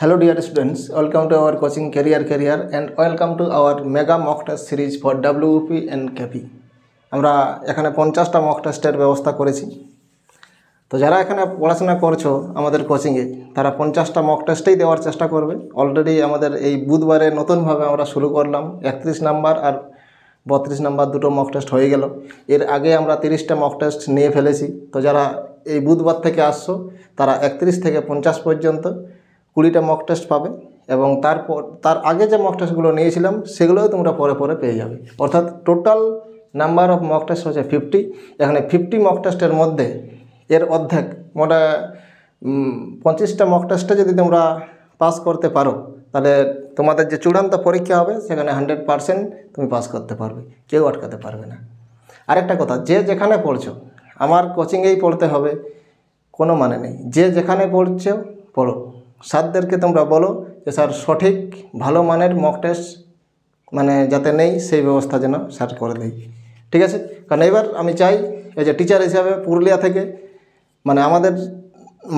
Hello dear students, welcome to our coaching career and welcome to our mega mock test series for WP and KP. আমরা এখানে 50টা mock টেস্টের ব্যবস্থা করেছি। তো যারা এখানে পড়াশোনা করছো আমাদের কোচিংয়ে তারা 50টা মক টেস্টেই দেওয়ার চেষ্টা করবে। অলরেডি আমাদের এই বুধবারে নতুনভাবে আমরা শুরু করলাম 31 নাম্বার আর 32 নাম্বার দুটো মক টেস্ট হয়ে গেল। এর আগে আমরা 30টা মক টেস্ট নিয়ে ফেলেছি। তো যারা এই বুধবার থেকে আসছো তারা 31 থেকে 50 পর্যন্ত 20টা মক টেস্ট পাবে এবং তার আগে যে মক টেস্টগুলো নিয়েছিলাম সেগুলোও তোমরা পরে পেয়ে যাবে। অর্থাৎ total number of mock test হচ্ছে 50। এখানে 50 মক টেস্টের মধ্যে এর অর্ধেক মোটা 25টা মক টেস্টে যদি তোমরা পাস করতে পারো তাহলে তোমাদের যে চূড়ান্ত পরীক্ষা হবে সেখানে 100% তুমি পাস করতে পারবে, কেউ আটকাতে পারবে না। আরেকটা কথা, যে যেখানে পড়ছো আমার কোচিংয়েই পড়তে হবে কোনো মানে নেই। যে যেখানে পড়ছো পড়ো, স্যারদেরকে তোমরা বলো যে স্যার সঠিক ভালো মানের মক টেস্ট মানে যাতে নেই সেই ব্যবস্থা যেন স্যার করে দেয়, ঠিক আছে? কারণ এবার আমি চাই এই যে টিচার হিসাবে পুরুলিয়া থেকে মানে আমাদের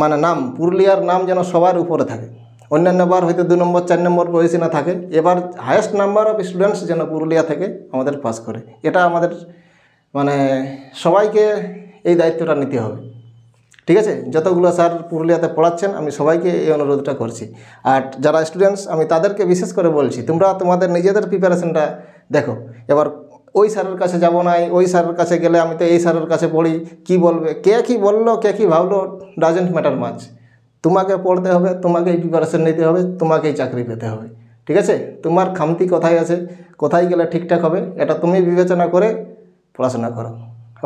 মানে নাম পুরুলিয়ার নাম যেন সবার উপরে থাকে। অন্যান্য বার হয়তো 2 নম্বর 4 নম্বর পজিশনে থাকে, এবার হায়েস্ট নাম্বার অফ স্টুডেন্টস যেন পুরুলিয়া থেকে আমাদের পাস করে। এটা আমাদের মানে সবাইকে এই দায়িত্বটা নিতে হবে, ঠিক আছে? যতগুলো স্যার পুরুলিয়াতে পড়াচ্ছেন আমি সবাইকে এই অনুরোধটা করছি। আর যারা স্টুডেন্টস আমি তাদেরকে বিশেষ করে বলছি তোমরা তোমাদের নিজেদের প্রিপারেশনটা দেখো। এবার ওই স্যারের কাছে যাব না, ওই স্যারের কাছে গেলে আমি তো এই স্যারের কাছে পড়ি, কি বলবে, কে কী বললো কে কী ভাবলো ডাজেন্ট ম্যাটার মাচ। তোমাকে পড়তে হবে, তোমাকেই প্রিপারেশন নিতে হবে, তোমাকেই চাকরি পেতে হবে, ঠিক আছে? তোমার খামতি কোথায় আছে, কোথায় গেলে ঠিকঠাক হবে এটা তুমি বিবেচনা করে পড়াশোনা করো,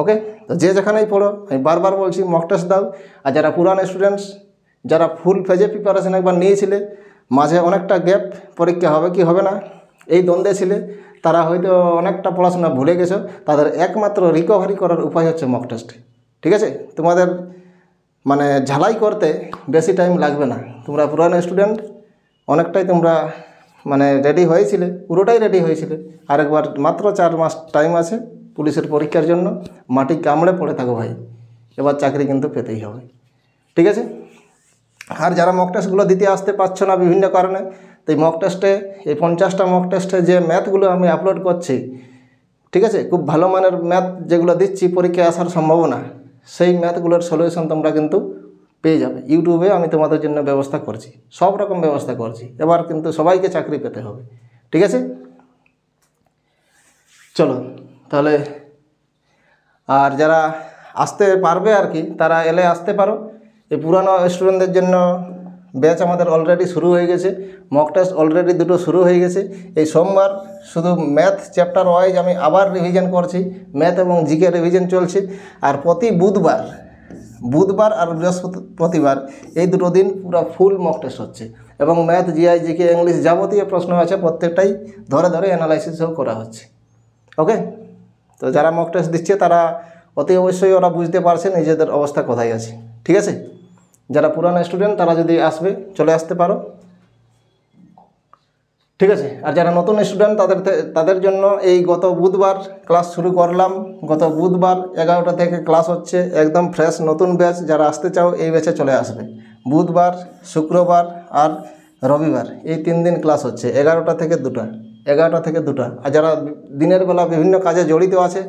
ওকে? তো যে যেখানেই পড়ো আমি বারবার বলছি মক টেস্ট দাও। আর যারা পুরানো স্টুডেন্টস যারা ফুল ফেজে প্রিপারেশন একবার নিয়েছিলে, মাঝে অনেকটা গ্যাপ পরীক্ষা হবে কি হবে না এই দ্বন্দ্বে ছিলে, তারা হয়তো অনেকটা পড়াশোনা ভুলে গেছো, তাদের একমাত্র রিকভারি করার উপায় হচ্ছে মক টেস্ট, ঠিক আছে? তোমাদের মানে ঝালাই করতে বেশি টাইম লাগবে না। তোমরা পুরানো স্টুডেন্ট অনেকটাই তোমরা মানে রেডি হয়েছিলে, পুরোটাই রেডি হয়েছিলে। আরেকবার মাত্র 4 মাস টাইম আছে পুলিশের পরীক্ষার জন্য। মাটি কামড়ে পড়ে থাকো ভাই, এবার চাকরি কিন্তু পেতেই হবে, ঠিক আছে? আর যারা মক টেস্টগুলো দিতে আসতে পারছো না বিভিন্ন কারণে, তো এই মক টেস্টে এই 50টা মক টেস্টে যে ম্যাথগুলো আমি আপলোড করছি, ঠিক আছে, খুব ভালো মানের ম্যাথ যেগুলো দিচ্ছি পরীক্ষায় আসার সম্ভাবনা, সেই ম্যাথগুলোর সলিউশন তোমরা কিন্তু পেয়ে যাবে ইউটিউবে। আমি তোমাদের জন্য ব্যবস্থা করছি, সব রকম ব্যবস্থা করছি। এবার কিন্তু সবাইকে চাকরি পেতে হবে, ঠিক আছে? চলো তাহলে, আর যারা আসতে পারবে আর কি তারা এলে আসতে পারো। এই পুরানো স্টুডেন্টদের জন্য ব্যাচ আমাদের অলরেডি শুরু হয়ে গেছে, মক টেস্ট অলরেডি দুটো শুরু হয়ে গেছে। এই সোমবার শুধু ম্যাথ চ্যাপ্টার ওয়াইজ আমি আবার রিভিশন করছি, ম্যাথ এবং জিকে রিভিশন চলছে। আর প্রতি বুধবার আর বৃহস্পতিবার এই দুটো দিন পুরো ফুল মক টেস্ট হচ্ছে এবং ম্যাথ জিআই জিকে ইংলিশ যাবতীয় প্রশ্ন আছে প্রত্যেকটাই ধরে অ্যানালাইসিসও করা হচ্ছে, ওকে? তো যারা মক টেস্ট দিচ্ছে তারা অতি অবশ্যই ওরা বুঝতে পারছে নিজেদের অবস্থা কোথায় আছে, ঠিক আছে? যারা পুরানো স্টুডেন্ট তারা যদি আসবে চলে আসতে পারো, ঠিক আছে? আর যারা নতুন স্টুডেন্ট তাদের জন্য এই গত বুধবার ক্লাস শুরু করলাম। গত বুধবার 11টা থেকে ক্লাস হচ্ছে, একদম ফ্রেশ নতুন ব্যাচ। যারা আসতে চাও এই ব্যাচে চলে আসবে। বুধবার, শুক্রবার আর রবিবার এই 3 দিন ক্লাস হচ্ছে 11টা থেকে 2টা। আর যারা দিনের বেলা বিভিন্ন কাজে জড়িত আছে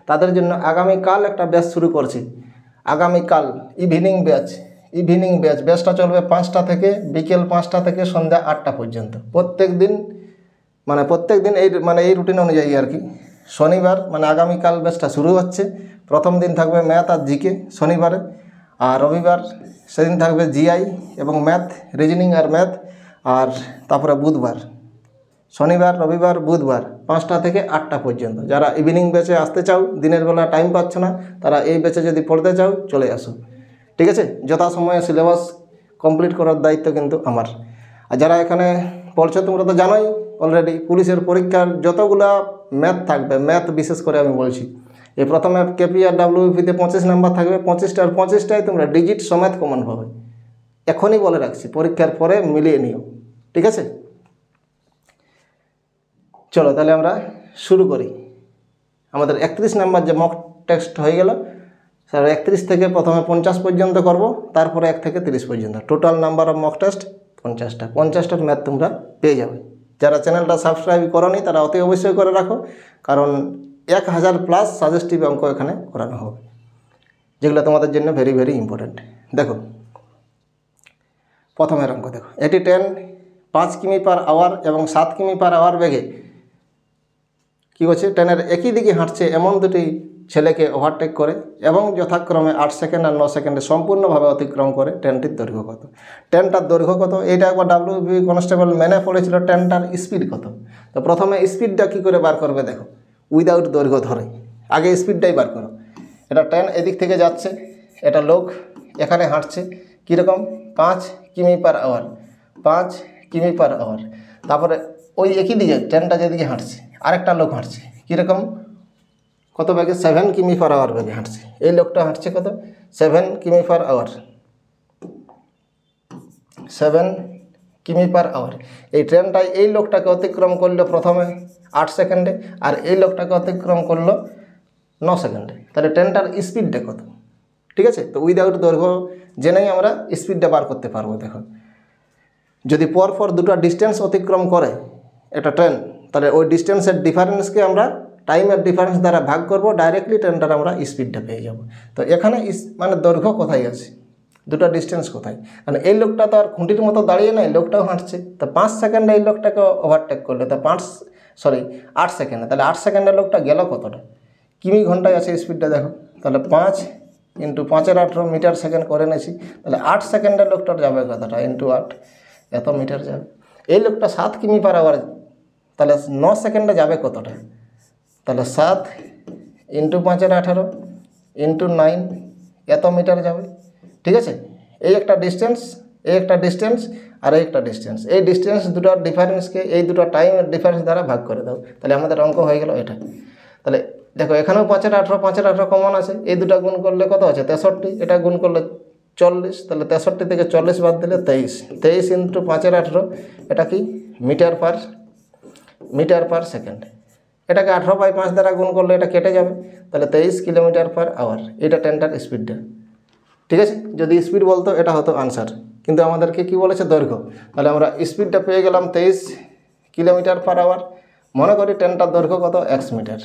তাদের জন্য আগামীকাল একটা ব্যাচ শুরু করছি। আগামীকাল ইভিনিং ব্যাচটা চলবে 5টা থেকে বিকেল 5টা থেকে সন্ধ্যা 8টা পর্যন্ত। প্রত্যেক দিন এই রুটিন অনুযায়ী আর কি। শনিবার মানে আগামীকাল ব্যাচটা শুরু হচ্ছে। প্রথম দিন থাকবে ম্যাথ আর জিকে শনিবারে, আর রবিবার সেদিন থাকবে জিআই এবং ম্যাথ, রিজনিং আর ম্যাথ। আর তারপরে বুধবার, শনিবার রবিবার বুধবার 5টা থেকে 8টা পর্যন্ত। যারা ইভিনিং ব্যাচে আসতে চাও, দিনের বেলা টাইম পাচ্ছ না, তারা এই ব্যাচে যদি পড়তে চাও চলে আসো, ঠিক আছে? যথাসময়ে সিলেবাস কমপ্লিট করার দায়িত্ব কিন্তু আমার। আর যারা এখানে পড়ছো তোমরা তো জানোই অলরেডি পুলিশের পরীক্ষার যতগুলা ম্যাথ থাকবে, ম্যাথ বিশেষ করে আমি বলছি, এই প্রথমে কেপি আর ডাব্লিউপিতে 25 নাম্বার থাকবে। 25টার 25টাই তোমরা ডিজিট সমেত কমন পাবে। এখনই বলে রাখছি, পরীক্ষার পরে মিলিয়ে নিও, ঠিক আছে? চলো তাহলে আমরা শুরু করি। আমাদের 31 নাম্বার যে মক টেস্ট হয়ে গেল, স্যার 31 থেকে প্রথমে 50 পর্যন্ত করব, তারপরে 1 থেকে 30 পর্যন্ত। Total number of mock test 50টার ম্যাথ তোমরা পেয়ে যাবে। যারা চ্যানেলটা সাবস্ক্রাইব করোনি তারা অতি অবশ্যই করে রাখো, কারণ 1000+ সাজেস্টিভ অঙ্ক এখানে করানো হবে, যেগুলো তোমাদের জন্য ভেরি ভেরি ইম্পর্ট্যান্ট। দেখো প্রথমের অঙ্ক দেখো, এটি ট্রেন 5 কিমি/আওয়ার এবং 7 কিমি/আওয়ার বেগে কী করছে, ট্রেনের একই দিকে হাঁটছে এমন দুটি ছেলেকে ওভারটেক করে এবং যথাক্রমে 8 সেকেন্ড আর 9 সেকেন্ডে সম্পূর্ণভাবে অতিক্রম করে। ট্রেনটির দৈর্ঘ্য কত? ট্রেনটার দৈর্ঘ্য কত এইটা একবার WBB কনস্টেবল মেনে পড়েছিল। ট্রেনটার স্পিড কত? তো প্রথমে স্পিডটা কী করে বার করবে দেখো, উইদাউট দৈর্ঘ্য ধরে আগে স্পিডটাই বার করো। এটা ট্রেন এদিক থেকে যাচ্ছে, এটা লোক এখানে হাঁটছে কীরকম 5 কিমি/আওয়ার, 5 কিমি/আওয়ার। তারপরে ওই একই দিকে ট্রেনটা যেদিকে হাঁটছে আরেকটা লোক হাঁটছে কীরকম, কত বেগে, 7 কিমি/আওয়ার বেগে হাঁটছে। এই লোকটা হাঁটছে কত, 7 কিমি/আওয়ার, 7 কিমি/আওয়ার। এই ট্রেনটাই এই লোকটাকে অতিক্রম করলো প্রথমে 8 সেকেন্ডে আর এই লোকটাকে অতিক্রম করলো 9 সেকেন্ডে। তাহলে ট্রেনটার স্পিডটা কত? ঠিক আছে, তো উইদাউট দৈর্ঘ্য জেনেই আমরা স্পিডটা বার করতে পারবো। দেখো যদি পরপর দুটো ডিস্টেন্স অতিক্রম করে একটা ট্রেন, তাহলে ওই ডিস্টেন্সের ডিফারেন্সকে আমরা টাইমের ডিফারেন্স দ্বারা ভাগ করব, ডাইরেক্টলি ট্রেনটার আমরা স্পিডটা পেয়ে যাব। তো এখানে মানে দৈর্ঘ্য কোথায় আছে, দুটো ডিস্টেন্স কোথায়? কারণ এই লোকটা তো আর খুঁটির মতো দাঁড়িয়ে নাই, লোকটাও হাঁটছে। তো 5 সেকেন্ডে এই লোকটাকে ওভারটেক করলে তো 8 সেকেন্ডে, তাহলে 8 সেকেন্ডে লোকটা গেল কতটা, কিমি ঘন্টায় আছে স্পিডটা দেখো। তাহলে 5 × 5^18 মিটার সেকেন্ড করে নিয়েছি। তাহলে 8 সেকেন্ডে লোকটার যাবে কতটা, × 8 এত মিটার যাবে। এই লোকটা 7 কিমি/আওয়ার, তাহলে 9 সেকেন্ডে যাবে কতটা, তাহলে 7 × 5^18 × 9 এত মিটার যাবে। ঠিক আছে, এই একটা ডিস্টেন্স, এই একটা ডিস্টেন্স আর এই একটা ডিস্টেন্স, এই ডিস্টেন্স দুটোর ডিফারেন্সকে এই দুটো টাইমের ডিফারেন্স দ্বারা ভাগ করে দাও, তাহলে আমাদের অঙ্ক হয়ে গেল এটা। তাহলে দেখো এখানেও 5×18 কমন আছে, এই দুটো গুণ করলে কত আছে 63, এটা গুণ করলে 40, তাহলে 63 থেকে 40 বাদ দিলে 23, 23 × 5×18 এটা কি মিটার পার সেকেন্ড। এটাকে 18/5 দ্বারা গুণ করলে এটা কেটে যাবে, তাহলে 23 কিমি/আওয়ার। এটা ট্রেনটার স্পিডটা। ঠিক আছে, যদি স্পিড বলতো এটা হতো আনসার, কিন্তু আমাদেরকে কি বলেছে, দৈর্ঘ্য। তাহলে আমরা স্পিডটা পেয়ে গেলাম 23 কিমি/আওয়ার। মনে করি ট্রেনটার দৈর্ঘ্য কত, 1 মিটার।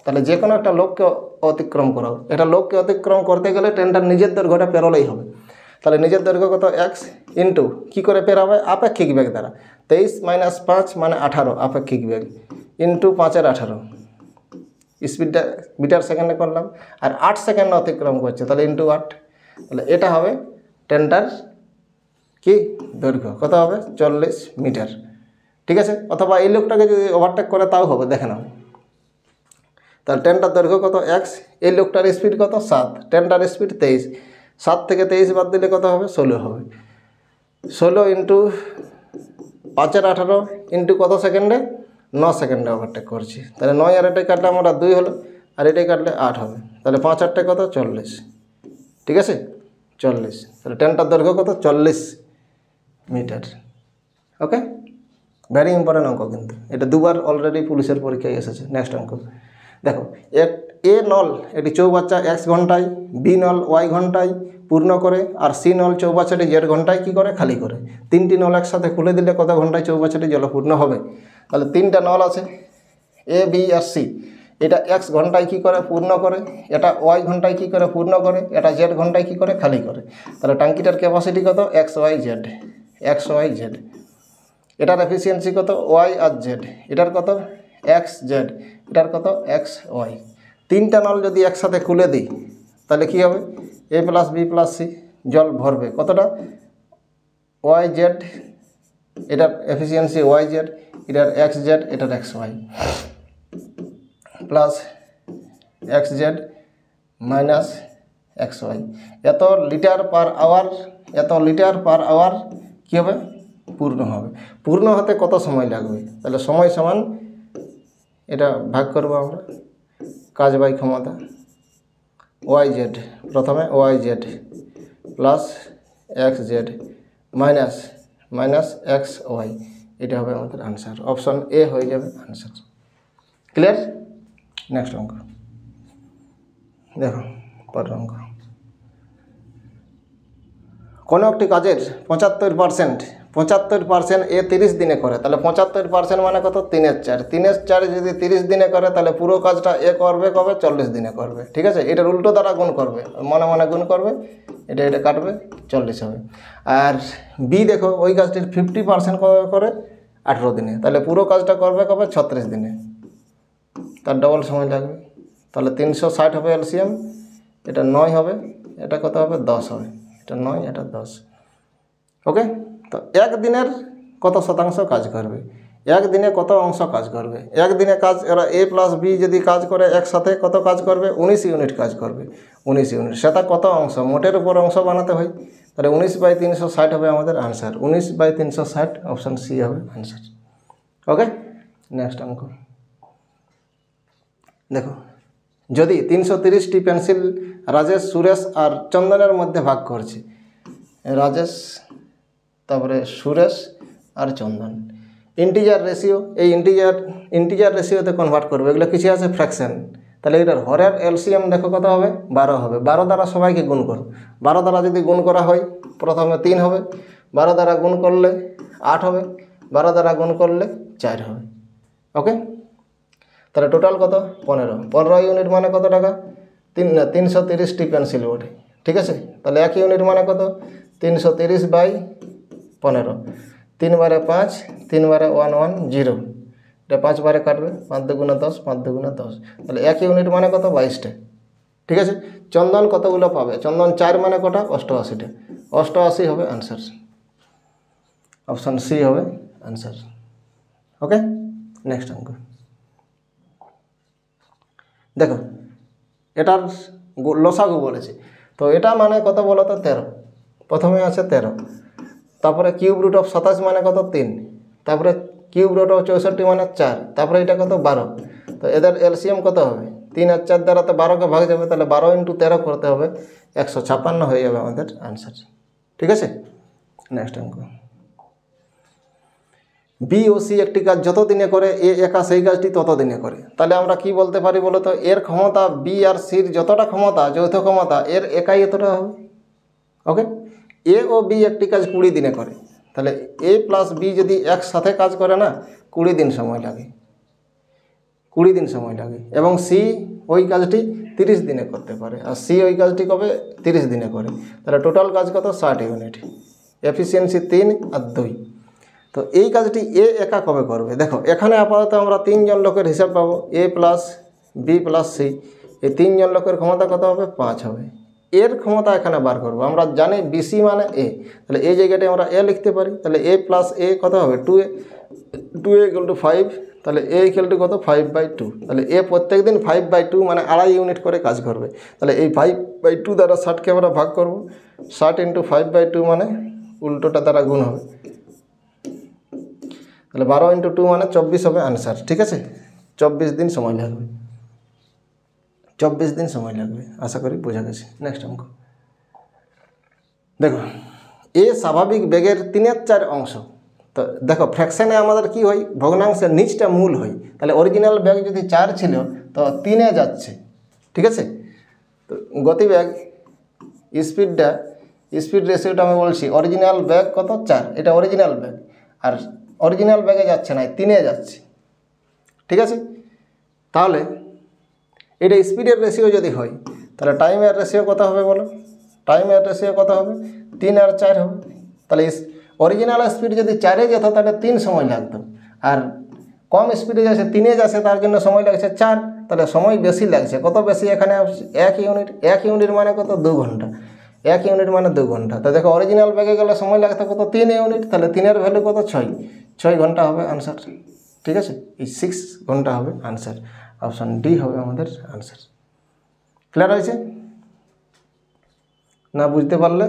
তাহলে যে কোনো একটা লোককে অতিক্রম করাও, এটা লোককে অতিক্রম করতে গেলে ট্রেনটার নিজের দৈর্ঘ্যটা পেরোলেই হবে। তাহলে নিজের দৈর্ঘ্য কত, x ইন্টু কী করে পেরাবে, আপেক্ষিক বেগ দ্বারা। 23 - 5 মানে 18 আপেক্ষিক বেগ, ইন্টু 5×18 স্পিডটা মিটার সেকেন্ডে করলাম, আর 8 সেকেন্ডে অতিক্রম করছে, তাহলে ইন্টু 8। তাহলে এটা হবে ট্রেনটার কি দৈর্ঘ্য, কত হবে 40 মিটার। ঠিক আছে, অথবা এই লোকটাকে যদি ওভারটেক করে তাও হবে, দেখে নাও। তাহলে ট্রেনটার দৈর্ঘ্য কত, x, এই লোকটার স্পিড কত 7, ট্রেনটার স্পিড 23, 7 থেকে 23 বাদ দিলে কত হবে, 16 হবে। 16 × 5×18 ইন্টু কত সেকেন্ডে, 9 সেকেন্ডে ওভারটেক করছি। তাহলে 9 আর এটাই কাটলে আমরা 2 হলো, আর এটাই কাটলে 8 হবে। তাহলে 5×8 কত, 40। ঠিক আছে, 40। তাহলে ট্রেনটার দৈর্ঘ্য কত, 40 মিটার। ওকে, ভেরি ইম্পর্টেন্ট অঙ্ক, কিন্তু এটা দুবার অলরেডি পুলিশের পরীক্ষায় এসেছে। নেক্সট অঙ্ক দেখো, এ নল এটি চৌবাচ্চা x ঘন্টায়, বি নল y ঘন্টায় পূর্ণ করে, আর সি নল চৌবাচ্চাটি z ঘন্টায় কী করে, খালি করে। 3টি নল একসাথে খুলে দিলে কত ঘন্টায় চৌবাচ্চাটি জলপূর্ণ হবে? তাহলে 3টা নল আছে এ, বি আর সি। এটা x ঘন্টায় কী করে, পূর্ণ করে। এটা y ঘন্টায় কী করে, পূর্ণ করে। এটা z ঘন্টায় কী করে, খালি করে। তাহলে ট্যাঙ্কিটার ক্যাপাসিটি কত, XYZ। এটার এফিসিয়েন্সি কত, y আর z। এটার কত, XZ। এটার কত, XY। 3টা নল যদি একসাথে খুলে দিই তাহলে কী হবে, A + B + C জল ভরবে কতটা, YZ। এটার এফিসিয়েন্সি YZ, এটার XZ, এটার XY, plus XZ minus XY। এত লিটার পার আওয়ার কী হবে, পূর্ণ হবে। পূর্ণ হতে কত সময় লাগবে, তাহলে সময় সমান এটা ভাগ করব আমরা, কাজ বাই ক্ষমতা, YZ, প্রথমে YZ plus XZ minus XY। এটা হবে আমাদের আনসার, অপশন এ হয়ে যাবে আনসার। ক্লিয়ার? নেক্সট অঙ্ক দেখো, পরের অঙ্ক। কোনো একটি কাজের 75% 75% এ 30 দিনে করে, তাহলে 75% মানে কত 3/4, 3/4 যদি 30 দিনে করে তাহলে পুরো কাজটা এ করবে কবে 40 দিনে করবে। ঠিক আছে, এটার উল্টো দ্বারা গুণ করবে, মনে মনে গুণ করবে, এটা কাটবে 40 হবে। আর বি দেখো ওই কাজটির 50% করে 18 দিনে, তাহলে পুরো কাজটা করবে কবে 36 দিনে, তার ডবল সময় লাগবে। তাহলে 360 হবে এলসিএম, এটা 9 হবে, এটা কত হবে 10 হবে, এটা 9 এটা 10। ওকে, তো একদিনের কত শতাংশ কাজ করবে, একদিনে কত অংশ কাজ করবে, একদিনে কাজ এরা এ প্লাস বি যদি কাজ করে একসাথে কত কাজ করবে 19 ইউনিট কাজ করবে, 19 ইউনিট, সেটা কত অংশ, মোটের উপর অংশ বানাতে হয়, তাহলে 19/360 হবে আমাদের আনসার, 19/360 অপশান সি হবে আনসার। ওকে, নেক্সট অঙ্ক দেখো, যদি 330টি পেন্সিল রাজেশ, সুরেশ আর চন্দনের মধ্যে ভাগ করছে, রাজেশ তারপরে সুরেশ আর চন্দন, ইন্টিজার রেশিও, এই ইন্টিজার রেশিওতে কনভার্ট করবে, এগুলো কিছু আছে ফ্র্যাকশন, তাহলে এটার হরের এলসিএম দেখো কত হবে 12 হবে, 12 দ্বারা সবাইকে গুণ করো, 12 দ্বারা যদি গুণ করা হয় প্রথমে 3 হবে, 12 দ্বারা গুণ করলে 8 হবে, 12 দ্বারা গুণ করলে 4 হবে। ওকে, তাহলে টোটাল কত 15 ইউনিট মানে কত টাকা 330টি পেন্সিল ওঠে। ঠিক আছে, তাহলে 1 ইউনিট মানে কত 330/15, 3 বারে 5, 3 বারে 1 1 0, এটা 5 বারে কাটবে, 5 দুগুণে 10, 5 দুগুণে 10, তাহলে 1 ইউনিট মানে কত 22টা। ঠিক আছে, চন্দন কতগুলো পাবে, চন্দন 4 মানে কটা 88টা, 88 হবে আনসার, অপশান সি হবে আনসার। ওকে, নেক্সট অঙ্ক দেখো, এটার লসাগু বলেছে, তো এটা মানে কত বলো তো 13, প্রথমে আছে 13, তারপরে কিউব রুট অফ 27 মানে কত 3, তারপরে কিউব রুট অফ 64 মানে 4, তারপরে এটা কত 12, তো এদের এলসিএম কত হবে 3 আর 4 দ্বারা তো 12কে ভাগ যাবে, তাহলে 12 × 13 করতে হবে, 156 হয়ে যাবে আমাদের আনসার। ঠিক আছে, নেক্সট অঙ্ক, বি ও সি একটি কাজ যত দিনে করে এ একা সেই কাজটি তত দিনে করে, তাহলে আমরা কি বলতে পারি বলো তো, এর ক্ষমতা বি আর সির যতটা ক্ষমতা, যৌথ ক্ষমতা এর একাই এতটা হবে। ওকে, এ ও বি একটি কাজ 20 দিনে করে, তাহলে এ প্লাস বি যদি একসাথে কাজ করে না 20 দিন সময় লাগে, 20 দিন সময় লাগে, এবং সি ওই কাজটি 30 দিনে করতে পারে, আর সি ওই কাজটি কবে 30 দিনে করে, তাহলে টোটাল কাজ কত 60 ইউনিট, এফিসিয়েন্সি 3 আর 2। তো এই কাজটি এ একা কবে করবে, দেখো এখানে আপাতত আমরা 3 জন লোকের হিসাব পাবো, এ প্লাস বি প্লাস সি, এই 3 জন লোকের ক্ষমতা কত হবে 5 হবে, এর ক্ষমতা এখানে বার করবো, আমরা জানি বিসি মানে এ, তাহলে এই জায়গাটায় আমরা এ লিখতে পারি, তাহলে এ প্লাস এ কত হবে 2a, 2a = 5, তাহলে এ = কত 5/2, তাহলে এ প্রত্যেক দিন 5/2 মানে 2.5 ইউনিট করে কাজ করবে, তাহলে এই 5/2 দ্বারা 60কে আমরা ভাগ করব, 60 × 5/2 মানে উল্টোটা দ্বারা গুণ হবে, তাহলে 12 × 2 মানে 24 হবে আনসার। ঠিক আছে, 24 দিন সময় লাগবে, 24 দিন সময় লাগবে, আশা করি বোঝা গেছে। নেক্সট অঙ্ক দেখো, এ স্বাভাবিক বেগের 3/4 অংশ, তো দেখো ফ্র্যাকশনে আমাদের কি হয়, ভগ্নাংশের নিচটা মূল হয়, তাহলে অরিজিনাল বেগ যদি 4 ছিল তো 3-এ যাচ্ছে। ঠিক আছে, তো গতিবেগ স্পিড রেশিওটা আমি বলছি, অরিজিনাল বেগ কত 4, এটা অরিজিনাল বেগ, আর অরিজিনাল বেগে যাচ্ছে না 3-এ যাচ্ছে। ঠিক আছে, তাহলে এটা স্পিডের রেশিও যদি হয় তাহলে টাইমের রেশিও কত হবে বলো, টাইমের রেশিও কত হবে 3 আর 4 হবে, তাহলে অরিজিনাল স্পিড যদি 4-এ যেত তাহলে 3 সময় লাগতো, আর কম স্পিডে যাচ্ছে 3-এ যাচ্ছে তার জন্য সময় লাগছে 4, তাহলে সময় বেশি লাগছে, কত বেশি এখানে 1 ইউনিট, 1 ইউনিট মানে কত 2 ঘন্টা, 1 ইউনিট মানে 2 ঘন্টা, তো দেখো অরিজিনাল বেগে গেলে সময় লাগতো কত 3 ইউনিট, তাহলে 3-এর ভ্যালু কত 6 ঘন্টা হবে আনসার। ঠিক আছে, এই 6 ঘন্টা হবে আনসার, অপশান ডি হবে আমাদের আনসার। ক্লিয়ার হয়েছে না, বুঝতে পারলে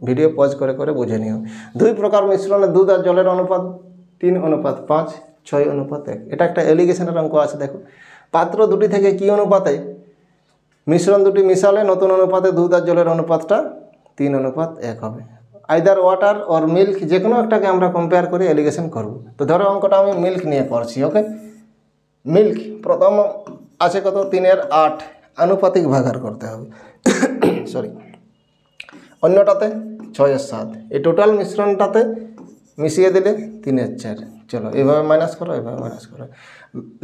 ভিডিও পজ করে করে বুঝে নিও। 2 প্রকার মিশ্রণে দুধ আর জলের অনুপাত 3:5, 6:1, এটা একটা এলিগেশনের অঙ্ক আছে। দেখো পাত্র দুটি থেকে কি অনুপাতে মিশ্রণ দুটি মিশালে নতুন অনুপাতে দুধ আর জলের অনুপাতটা 3:1 হবে। আইদার ওয়াটার অর মিল্ক, যে কোনো একটাকে আমরা কম্পেয়ার করে এলিগেশন করব। তো ধরো অঙ্কটা আমি মিল্ক নিয়ে করছি। ওকে, মিল্ক প্রথম আছে কত 3/8 আনুপাতিক ভাগার করতে হবে, সরি, অন্যটাতে 6/7, এই টোটাল মিশ্রণটাতে মিশিয়ে দিলে 3/4। চলো এইভাবে মাইনাস করো, এইভাবে মাইনাস করো।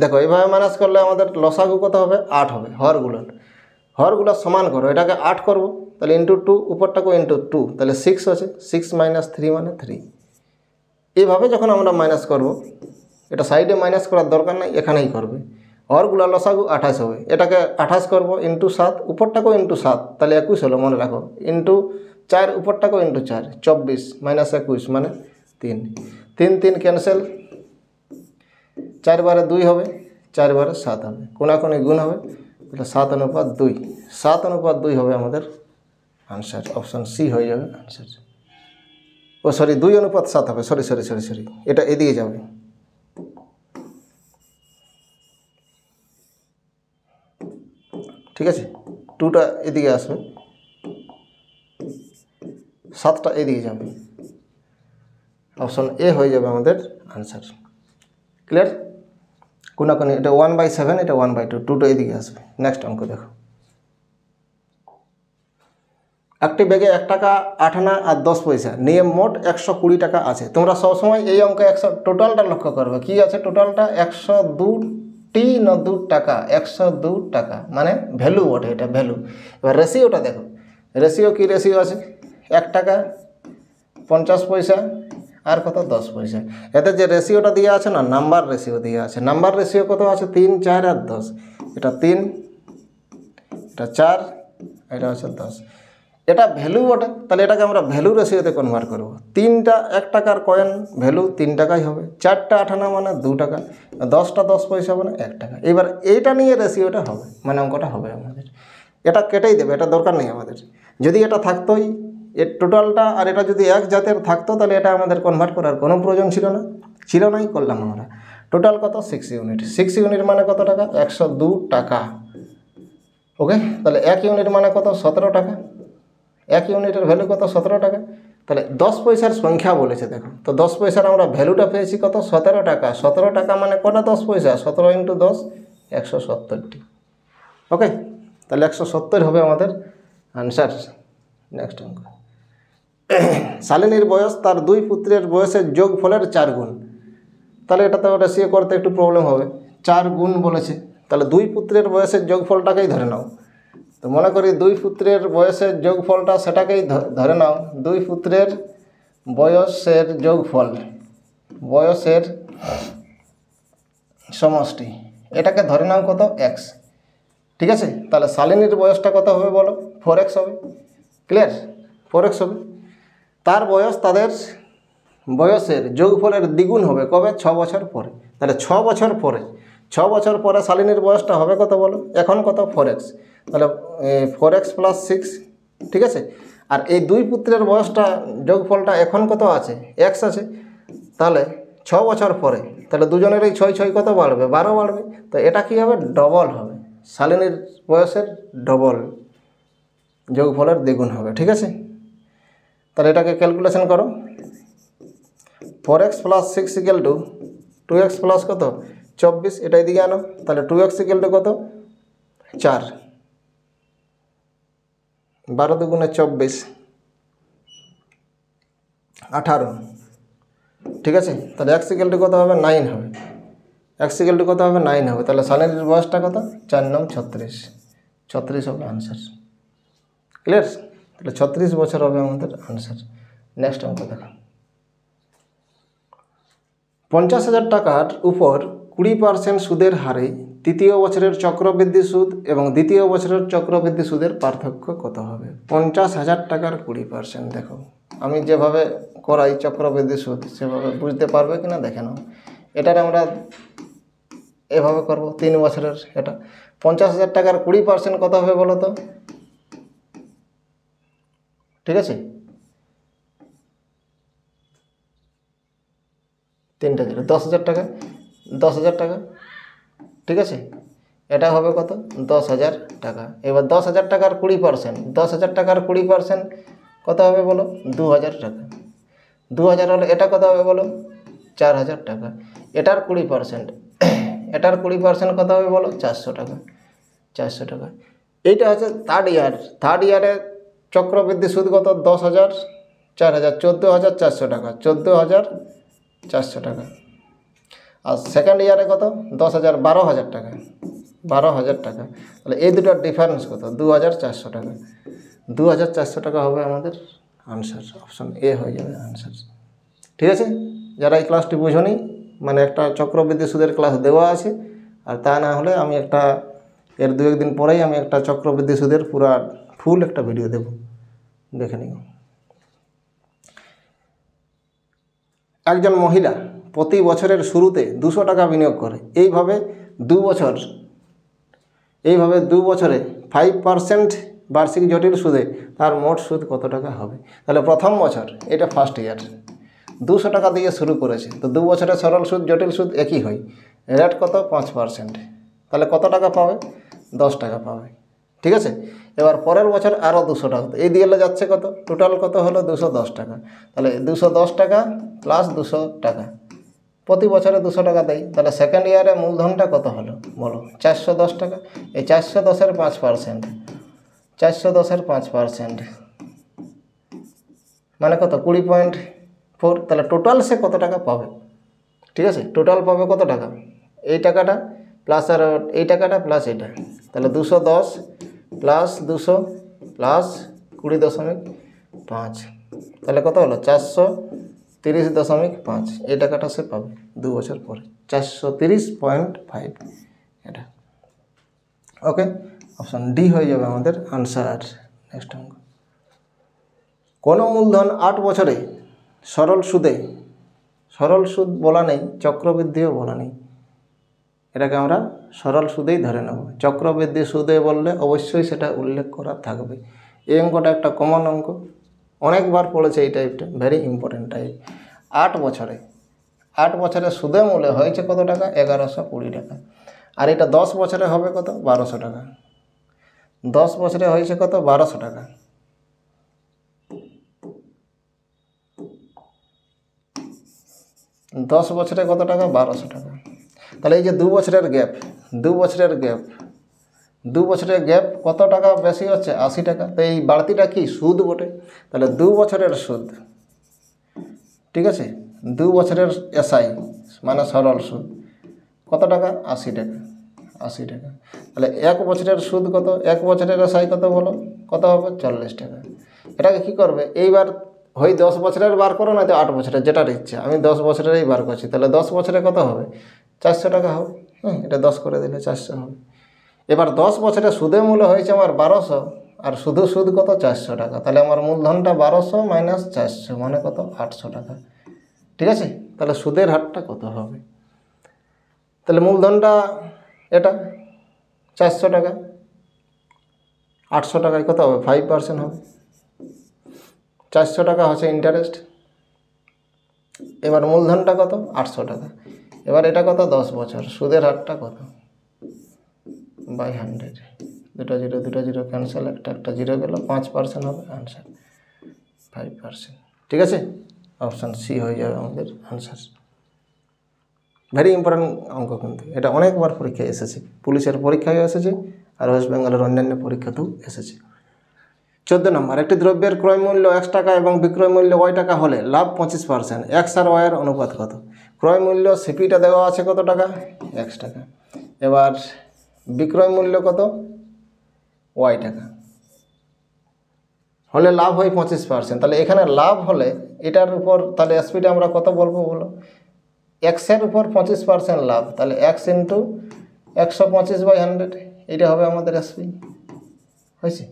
দেখো এইভাবে মাইনাস করলে আমাদের লসাগু কত হবে? 8 হবে। হরগুলো সমান করো, এটাকে 8 করবো, তাহলে ইন্টু 2, উপরটাকে ইন্টু 2, তাহলে 6 আছে। 6 - 3 মানে 3। এইভাবে যখন আমরা মাইনাস করব, এটা সাইডে মাইনাস করার দরকার নাই, এখানেই করবে। হরগুলো লসাগু 28 হবে, এটাকে 28 করব ইন্টু 7, উপরটাকেও ইন্টু 7, তাহলে 21 হলো, মনে রাখো। ইন্টু 4, উপরটাকেও ইন্টু 4, 24 - 21 মানে 3। 3 3 ক্যান্সেল, 4 বারে 2 হবে, 4 বারে 7 হবে, কোনাকুনি গুণ হবে, তাহলে 7/2। 7/2 হবে আমাদের আনসার। অপশান সি হয়ে যাবে আনসার। ও সরি, 2/7 হবে। সরি, এটা এদিকে যাবে। ঠিক আছে, 2টা এদিকে আসবে, 7টা এদিকে যাবে। অপশন এ হয়ে যাবে আমাদের আনসার। ক্লিয়ার? কোনাকুনি, এটা 1/7, এটা 1/2, 2টা এদিকে আসবে। নেক্সট অঙ্ক দেখো। একটি ব্যাগে 1 টাকা 8 আনা আর 10 পয়সা নিয়ে মোট 120 টাকা আছে। তোমরা সবসময় এই অঙ্কে টোটালটা লক্ষ্য করবে। কি আছে টোটালটা? 102 টাকা। 102 টাকা মানে ভ্যালু বটে, এটা ভ্যালু। এবার রেশিওটা দেখো। রেশিও কি রেশিও আছে? 1 টাকা 50 পয়সা আর কত? 10 পয়সা। এতে যে রেশিওটা দিয়ে আছে না, নাম্বার রেশিও দিয়ে আছে। নাম্বার রেশিও কত আছে? 3, 4 আর 10। এটা 3, এটা 4, এটা হচ্ছে 10। এটা ভ্যালু বটে, তাহলে এটাকে আমরা ভ্যালু রেশিওতে কনভার্ট করব। 3টা 1 টাকার কয়েন ভ্যালু 3 টাকাই হবে। 4টা 8 আনা মানে 2 টাকা, 10টা 10 পয়সা মানে 1 টাকা। এবার এইটা নিয়ে রেশিওটা হবে, মানে অঙ্কটা হবে আমাদের। এটা কেটেই দেবে, এটা দরকার নেই আমাদের। যদি এটা থাকতোই, এর টোটালটা আর এটা যদি এক জাতের থাকতো, তাহলে এটা আমাদের কনভার্ট করার কোনো প্রয়োজন ছিল নাই, করলাম আমরা। টোটাল কত? 6 ইউনিট। 6 ইউনিট মানে কত টাকা? 102 টাকা। ওকে, তাহলে 1 ইউনিট মানে কত? 17 টাকা। 1 ইউনিটের ভ্যালু কত? 17 টাকা। তাহলে 10 পয়সার সংখ্যা বলেছে, দেখো তো 10 পয়সার আমরা ভ্যালুটা পেয়েছি কত? 17 টাকা। 17 টাকা মানে কটা 10 পয়সা? 17 × 10, 170টি। ওকে, তাহলে 170 হবে আমাদের আনসার। নেক্সট অঙ্ক। শালিনীর বয়স তার 2 পুত্রের বয়সের যোগফলের 4 গুণ। তাহলে এটা তো রেশিও করতে একটু প্রবলেম হবে। 4 গুণ বলেছে, তাহলে 2 পুত্রের বয়সের যোগফলটাকেই ধরে নাও। তো মনে করি 2 পুত্রের বয়সের যোগফলটা, সেটাকেই ধরে নাও। 2 পুত্রের বয়সের যোগফল, বয়সের সমষ্টি, এটাকে ধরে নাও কত? x। ঠিক আছে, তাহলে শালিনীর বয়সটা কত হবে বলো? 4x হবে। ক্লিয়ার? 4x হবে। তার বয়স তাদের বয়সের যোগফলের দ্বিগুণ হবে কবে? 6 বছর পরে। তাহলে 6 বছর পরে শালিনীর বয়সটা হবে কত বলো? এখন কত? 4x। তাহলে 4x + 6। ঠিক আছে, আর এই 2 পুত্রের বয়সটা যোগফলটা এখন কত আছে? x আছে। তাহলে 6 বছর পরে, তাহলে দুজনেরই 6 6 কত বাড়বে? 12 বাড়বে। তো এটা কি হবে? ডবল হবে। শালিনীর বয়সের ডবল, যোগফলের দ্বিগুণ হবে। ঠিক আছে, তাহলে এটাকে ক্যালকুলেশন করো। 4x + 6 = 2x প্লাস কত? 24। এটা এদিকে আনো, তাহলে 2x = কত? 4। 12 × 2 = 24, 18। ঠিক আছে, তাহলে x = কত হবে? 9 হবে। x = কত হবে? 9 হবে। তাহলে শালিনীর বয়সটা কত? 4 × 36। 36 হবে আনসার। ক্লিয়ার? তাহলে 36 বছর হবে আমাদের আনসার। নেক্সট অঙ্ক দেখো। 50,000 টাকার উপর 20% সুদের হারে তৃতীয় বছরের চক্রবৃদ্ধি সুদ এবং দ্বিতীয় বছরের চক্রবৃদ্ধি সুদের পার্থক্য কত হবে? 50,000 টাকার 20%। দেখো আমি যেভাবে করাই চক্রবৃদ্ধি সুদ, সেভাবে বুঝতে পারবে কিনা দেখে নাও। এটার আমরা এভাবে করব 3 বছরের। এটা 50,000 টাকার 20% কত হবে বলো তো? ঠিক আছে, 3টা 0, 10,000 টাকা। 10,000 টাকা। ঠিক আছে, এটা হবে কত? 10,000 টাকা। এবার 10,000 টাকার 20%, 10,000 টাকার 20% কত হবে বলো? 2,000 টাকা। 2,000 হলে এটা কত হবে বলো? 4,000 টাকা। এটার 20%, এটার 20% কত হবে বলো? 400 টাকা। 400 টাকা। এইটা হচ্ছে থার্ড ইয়ার। থার্ড ইয়ারে চক্রবৃদ্ধি সুদ কত? 10,000 4000, 14,400 টাকা, 14,400 টাকা। আর সেকেন্ড ইয়ারে কত? 10,000, 12,000 টাকা, 12,000 টাকা। তাহলে এই দুটোর ডিফারেন্স কত? 2,400 টাকা। 2,400 টাকা হবে আমাদের আনসার, অপশন এ হয়ে যাবে আনসার। ঠিক আছে, যারা এই ক্লাসটি বুঝোনি, মানে একটা চক্রবৃদ্ধি সুদের ক্লাস দেওয়া আছে, আর তা না হলে আমি একটা এর 2-1 দিন পরেই আমি একটা চক্রবৃদ্ধি সুদের পুরা ফুল একটা ভিডিও দেব, দেখে নিও। একজন মহিলা প্রতি বছরের শুরুতে 200 টাকা বিনিয়োগ করে। এইভাবে 2 বছরে 5% বার্ষিক জটিল সুদে তার মোট সুদ কত টাকা হবে? তাহলে প্রথম বছর, এটা ফার্স্ট ইয়ার, 200 টাকা দিয়ে শুরু করেছে, তো 2 বছরে সরল সুদ জটিল সুদ একই হয়। রেট কত? 5%। তাহলে কত টাকা পাবে? 10 টাকা পাবে। ঠিক আছে, এবার পরের বছর আরও 200 টাকা, এই দিয়ে যাচ্ছে কত? টোটাল কত হলো? 210 টাকা। তাহলে 210 টাকা প্লাস 200 টাকা, প্রতি বছরে 200 টাকা দেয়। তাহলে সেকেন্ড ইয়ারে মূলধনটা কত হলো বলো? 410 টাকা। এই 410-এর 5%, 410-এর 5% মানে কত? 20.4। তাহলে টোটাল সে কত টাকা পাবে? ঠিক আছে, টোটাল পাবে কত টাকা? এই টাকাটা প্লাস আর এই টাকাটা প্লাস এটা, তাহলে 210 প্লাস 200 প্লাস 20.5, তাহলে কত হলো? 430.5। এই টাকাটা সে পাবে 2 বছর পরে, 430.5 এটা। ওকে, অপশান ডি হয়ে যাবে আমাদের আনসার। নেক্সট অঙ্ক, কোনো মূলধন 8 বছরে সরল সুদ বলা নেই, চক্রবৃদ্ধিও বলা নেই, এটাকে আমরা সরল সুদেই ধরে নেব। চক্রবৃদ্ধি সুদে বললে অবশ্যই সেটা উল্লেখ করা থাকবে। এই অঙ্কটা একটা কমন অঙ্ক, অনেকবার পড়েছে এই টাইপটা, ভেরি ইম্পর্টেন্ট টাইপ। 8 বছরে সুদে মূলে হয়েছে কত টাকা? 1120 টাকা। আর এটা 10 বছরে হবে কত? 1200 টাকা। 10 বছরে হয়েছে কত? 1200 টাকা। 10 বছরে কত টাকা? 1200 টাকা। তাহলে এই যে 2 বছরের গ্যাপ, 2 বছরের গ্যাপ কত টাকা বেশি হচ্ছে? 80 টাকা। তো এই বাড়তিটা কি? সুদ বটে। তাহলে 2 বছরের সুদ, ঠিক আছে, 2 বছরের এসআই মানে সরল সুদ কত টাকা? 80 টাকা, 80 টাকা। তাহলে 1 বছরের সুদ কত? 1 বছরের এসআই কত বলো? কত হবে? 40 টাকা। এটাকে কি করবে? এইবার হয় 10 বছরের বার করো, না তো 8 বছরের, যেটার ইচ্ছা। আমি 10 বছরেরই বার করছি। তাহলে 10 বছরে কত হবে? 400 টাকা হবে। এটা 10 করে দিলে 400 হবে। এবার 10 বছরে সুদে মূল্য হয়েছে আমার 1200, আর শুধু সুদ কত? 400 টাকা। তাহলে আমার মূলধনটা 1200 মাইনাস 400 মানে কত? 800 টাকা। ঠিক আছে, তাহলে সুদের হারটা কত হবে? তাহলে মূলধনটা এটা 400 টাকা, 800 টাকায় কত হবে? 5% হবে। 400 টাকা হচ্ছে ইন্টারেস্ট। এবার মূলধনটা কত? 800 টাকা। এবার এটা কত? 10 বছর। সুদের হারটা কত? বাই 100। দুটো জিরো ক্যান্সেল, একটা জিরো গেল, 5% হবে আনসার, 5%। ঠিক আছে, অপশান সি হয়ে যাবে আমাদের আনসার। ভেরি ইম্পর্টেন্ট অঙ্ক, কিন্তু এটা অনেকবার পরীক্ষায় এসেছে, পুলিশের পরীক্ষায় এসেছে, আর ওয়েস্ট বেঙ্গলের অন্যান্য পরীক্ষাতেও এসেছে। 14 নম্বর, একটি দ্রব্যের ক্রয় মূল্য X টাকা এবং বিক্রয় মূল্য Y টাকা হলে লাভ 25%। X আর Y এর অনুপাত কত? ক্রয় মূল্য সিপিটা দেওয়া আছে কত টাকা? X টাকা। এবার বিক্রয় মূল্য কত? Y টাকা। হলে লাভ হয় 25%। তাহলে এখানে লাভ হলে এটার উপর, তাহলে এসপিটা আমরা কত বলবো বলো? X-এর উপর 25% লাভ, তাহলে X ইন্টু 125/100, এটা হবে আমাদের এসপি। হয়েছে,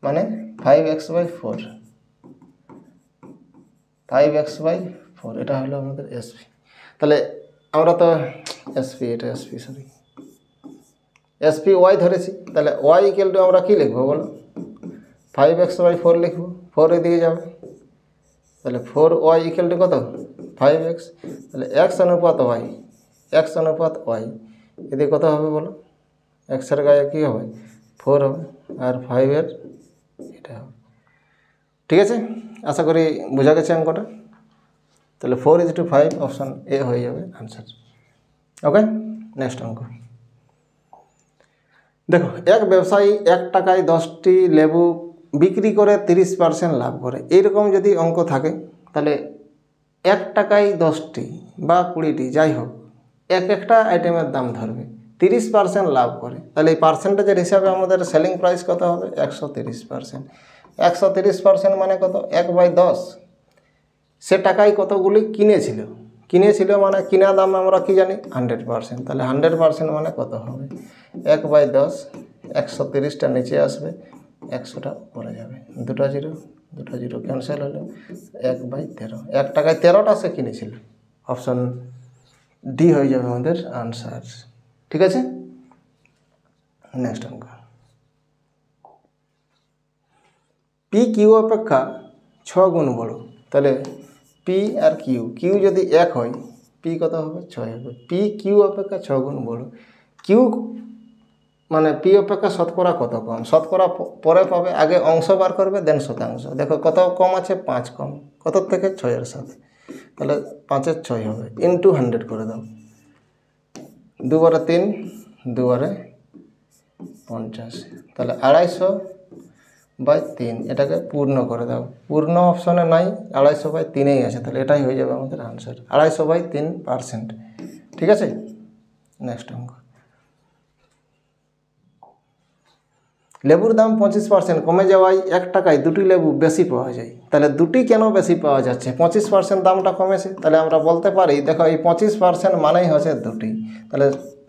মানে 5x/4, 5x/4, এটা হলো আমাদের এসপি। তাহলে আমরা তো এসপি, এটা এসপি, সরি এসপি ওয়াই ধরেছি। তাহলে ওয়াই ইকুয়াল টু আমরা কী লিখবো বলো? 5x/4 লিখবো, 4 এদিকে যাবে, তাহলে 4y ইকুয়াল টু কত? 5x। তাহলে x অনুপাত y, x অনুপাত y, এদিকে কত হবে বলো? এক্সের গায়ে কী হবে? 4 হবে, আর 5-এর এটা হবে। ঠিক আছে, আশা করি বোঝা গেছে অঙ্কটা। তাহলে 4:5, অপশান এ হয়ে যাবে আনসার। ওকে, নেক্সট অঙ্ক দেখো। এক ব্যবসায়ী 1 টাকায় 10টি লেবু বিক্রি করে 30% লাভ করে, এইরকম যদি অঙ্ক থাকে তাহলে 1 টাকায় 10টি বা 20টি যাই হোক একটা আইটেমের দাম ধরবে, 30% লাভ করে, তাহলে এই পার্সেন্টেজের হিসাবে আমাদের সেলিং প্রাইস কত হবে? 130%। 130% মানে কত? 1/10। সে টাকায় কতগুলি কিনেছিল মানে কিনা দাম আমরা কি জানি? 100%। তাহলে 100% মানে কত হবে? 1/10, 130টা নিচে আসবে, 100টা উপরে যাবে, দুটো জিরো ক্যান্সেল হলো, 1/13। 1 টাকায় 13টা সে কিনেছিল। অপশন ডি হয়ে যাবে আমাদের আনসার। ঠিক আছে, নেক্সট অঙ্ক। পি কিউ অপেক্ষা 6 গুণ বড়, তাহলে পি আর কিউ যদি 1 হয়, পি কত হবে? 6 হবে। পি কিউ অপেক্ষা 6 গুণ বড়, কিউ মানে পি অপেক্ষা শতকরা কত কম? শতকরা পরে পাবে, আগে অংশ বার করবে, দেন শতাংশ। দেখো কত কম আছে? 5 কম, কত থেকে? 6-এর সাথে, তাহলে 5-এর 6 হবে, ইন্টু 100 করে দাও, 2 বারে 3, 2 বারে 50, তাহলে 250/3, এটাকে পূর্ণ করে দাও। পূর্ণ অপশনে নাই, 250/3 আছে, তাহলে এটাই হয়ে যাবে আমাদের আনসার, 250/3%। ঠিক আছে, নেক্সট অঙ্ক। লেবুর দাম 25% কমে যাওয়ায় 1 টাকায় 2টি লেবু বেশি পাওয়া যায়, তাহলে 2টি কেন বেশি পাওয়া যাচ্ছে? 25% দামটা কমেছে, তাহলে আমরা বলতে পারি দেখো এই 25% মানেই হচ্ছে 2টি, তাহলে